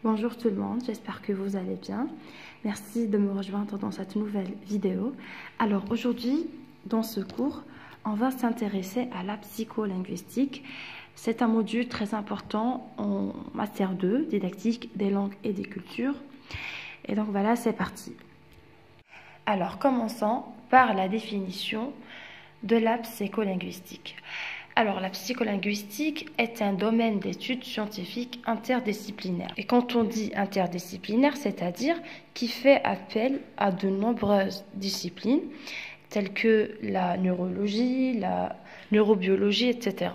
Bonjour tout le monde, j'espère que vous allez bien. Merci de me rejoindre dans cette nouvelle vidéo. Alors aujourd'hui, dans ce cours, on va s'intéresser à la psycholinguistique. C'est un module très important en Master 2, didactique des langues et des cultures. Et donc voilà, c'est parti. Alors commençons par la définition de la psycholinguistique. Alors, la psycholinguistique est un domaine d'études scientifiques interdisciplinaire. Et quand on dit interdisciplinaire, c'est-à-dire qui fait appel à de nombreuses disciplines, telles que la neurologie, la neurobiologie, etc.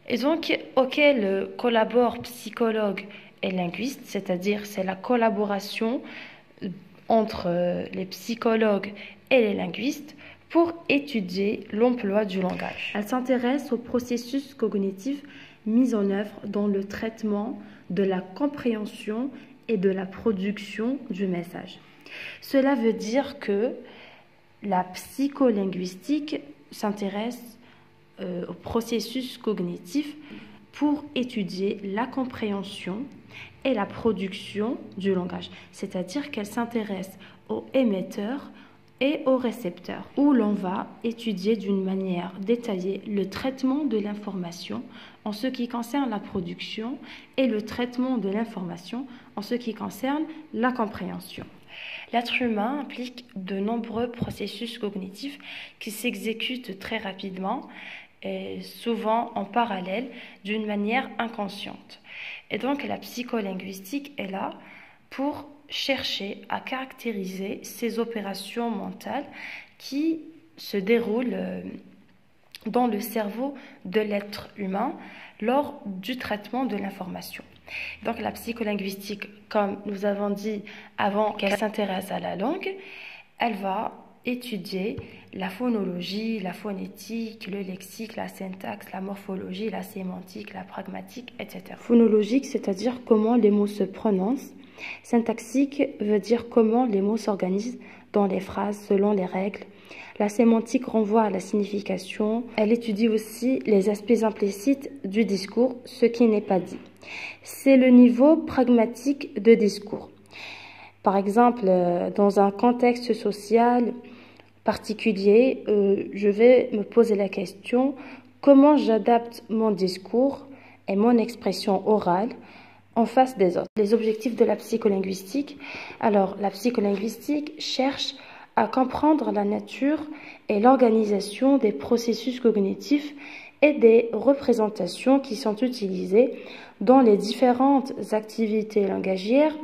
Et donc, auxquelles collaborent psychologues et linguistes, c'est-à-dire c'est la collaboration entre les psychologues et les linguistes pour étudier l'emploi du langage. Elle s'intéresse aux processus cognitifs mis en œuvre dans le traitement de la compréhension et de la production du message. Cela veut dire que la psycholinguistique s'intéresse aux processus cognitifs pour étudier la compréhension et la production du langage. C'est-à-dire qu'elle s'intéresse aux émetteurs et aux récepteurs, où l'on va étudier d'une manière détaillée le traitement de l'information en ce qui concerne la production et le traitement de l'information en ce qui concerne la compréhension. L'être humain implique de nombreux processus cognitifs qui s'exécutent très rapidement et souvent en parallèle d'une manière inconsciente. Et donc la psycholinguistique est là pour chercher à caractériser ces opérations mentales qui se déroulent dans le cerveau de l'être humain lors du traitement de l'information. Donc la psycholinguistique, comme nous avons dit avant qu'elle s'intéresse à la langue, elle va étudier la phonologie, la phonétique, le lexique, la syntaxe, la morphologie, la sémantique, la pragmatique, etc. Phonologique, c'est-à-dire comment les mots se prononcent. Syntaxique veut dire comment les mots s'organisent dans les phrases selon les règles. La sémantique renvoie à la signification. Elle étudie aussi les aspects implicites du discours, ce qui n'est pas dit. C'est le niveau pragmatique de discours. Par exemple, dans un contexte social particulier, je vais me poser la question comment j'adapte mon discours et mon expression orale en face des autres. Les objectifs de la psycholinguistique. Alors, la psycholinguistique cherche à comprendre la nature et l'organisation des processus cognitifs et des représentations qui sont utilisées dans les différentes activités langagières,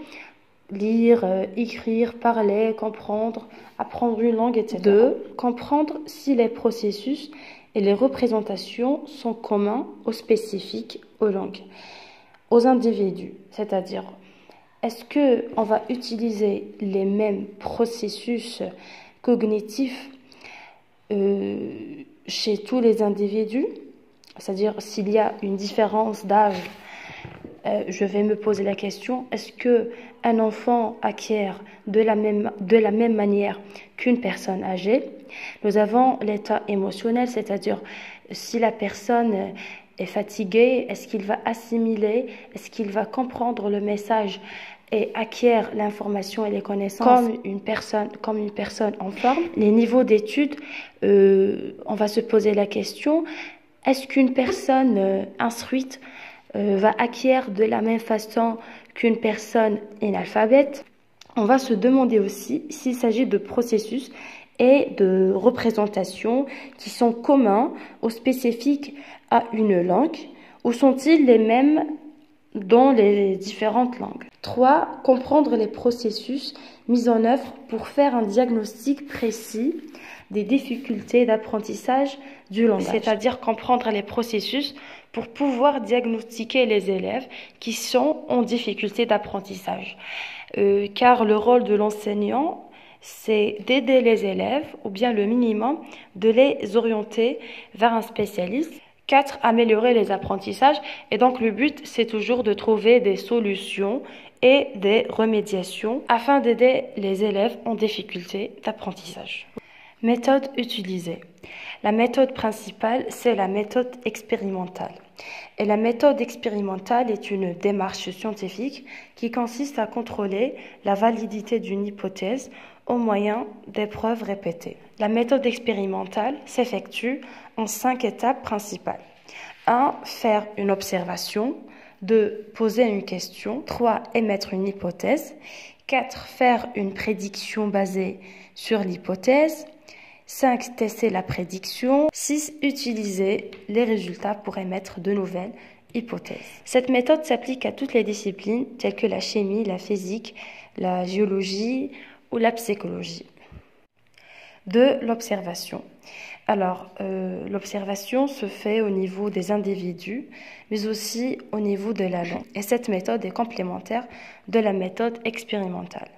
lire, écrire, parler, comprendre, apprendre une langue, etc. 2. Comprendre si les processus et les représentations sont communs ou spécifiques aux langues, aux individus, c'est-à-dire est-ce qu'on va utiliser les mêmes processus cognitifs chez tous les individus, c'est-à-dire s'il y a une différence d'âge, je vais me poser la question, est-ce qu'un enfant acquiert de la même manière qu'une personne âgée? Nous avons l'état émotionnel, c'est-à-dire si la personne est fatigué, est-ce qu'il va assimiler, est-ce qu'il va comprendre le message et acquiert l'information et les connaissances comme une personne en forme? Les niveaux d'études, on va se poser la question, est-ce qu'une personne instruite va acquérir de la même façon qu'une personne analphabète? On va se demander aussi s'il s'agit de processus et de représentations qui sont communs ou spécifiques à une langue, ou sont-ils les mêmes dans les différentes langues? 3. Comprendre les processus mis en œuvre pour faire un diagnostic précis des difficultés d'apprentissage du langage. C'est-à-dire comprendre les processus pour pouvoir diagnostiquer les élèves qui sont en difficulté d'apprentissage. Car le rôle de l'enseignant, c'est d'aider les élèves, ou bien le minimum, de les orienter vers un spécialiste. 4. Améliorer les apprentissages. Et donc le but, c'est toujours de trouver des solutions et des remédiations afin d'aider les élèves en difficulté d'apprentissage. Méthode utilisée. La méthode principale, c'est la méthode expérimentale. Et la méthode expérimentale est une démarche scientifique qui consiste à contrôler la validité d'une hypothèse au moyen d'épreuves répétées. La méthode expérimentale s'effectue en 5 étapes principales. 1. Faire une observation. 2. Poser une question. 3. Émettre une hypothèse. 4. Faire une prédiction basée sur l'hypothèse. 5. Tester la prédiction. 6. Utiliser les résultats pour émettre de nouvelles hypothèses. Cette méthode s'applique à toutes les disciplines telles que la chimie, la physique, la géologie ou la psychologie. 2. L'observation. Alors, l'observation se fait au niveau des individus, mais aussi au niveau de la langue. Et cette méthode est complémentaire de la méthode expérimentale.